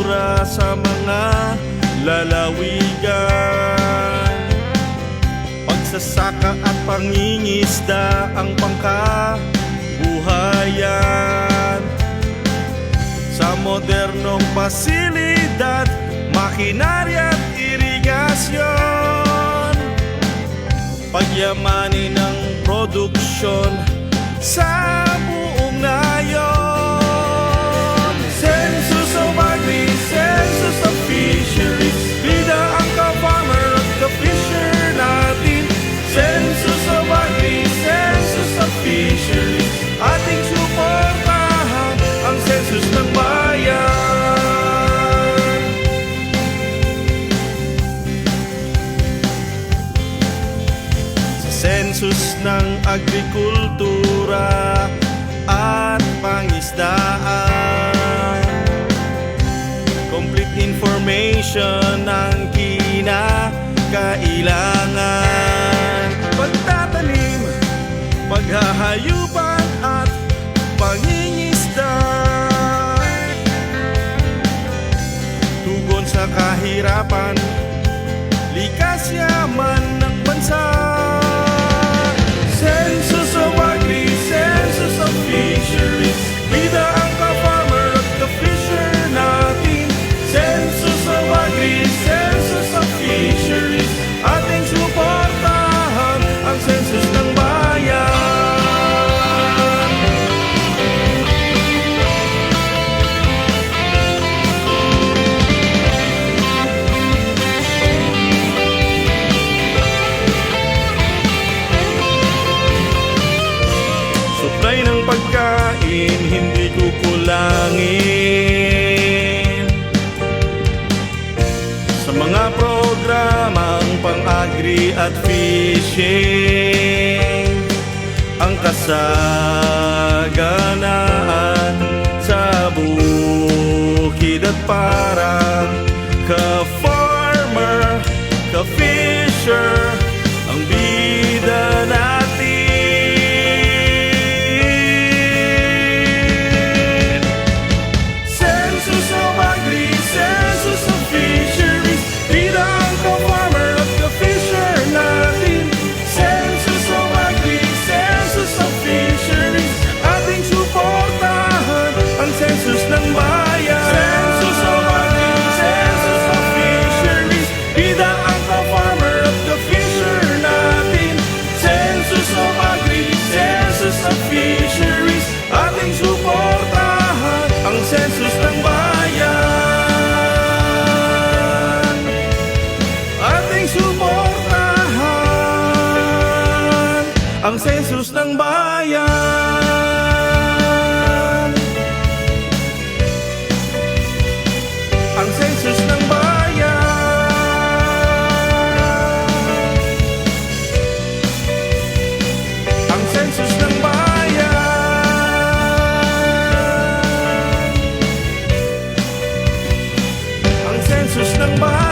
agrikultura sa mga lalawigan. Pagsasaka at pangingisda ang pangkabuhayan. Sa modernong pasilidad, makinarya at irigasyon, pagyamanin ng produksyon sa buong nayon. Census of Agri, Census of Fisheries, bida ang ka-farmer at ka-fisher natin. Census of Agri, Census of Fisheries, ating suportahan ang census ng bayan. Sa census ng agrikultura at pangisdaan, complete information ang kinakailangan. Pagtatanim, paghahayupan at pangingisda, tugon sa kahirapan, likas yaman ng bansa. Census of Agri, Census of Fisheries, bida ang ka-farmer at ka-fisher natin. Census of Agri, Census of Fisheries, ating suportahan ang census ng bayan. Supply ng pagkain, hindi kukulangin. Sa mga programang pang-agri at fishing, ang kasaganaan sa bukid at parang ka-farmer, ka-fisher, ang bida natin. Census of Agri, Census of Fisheries, bida ang ka-farmer at ka-fisher natin. Census of Agri, Census of Fisheries, ating suportahan ang census ng bayan. Census of Agri, Census of Fisheries, bida ang ka-farmer at ka-fisher natin. Census of Agri, Census of Fisheries, ating suportahan ang census ng bayan. Ating suportahan ang census ng bayan. Ang census ng bayan. Ang census ng bayan. Ang census ng bayan.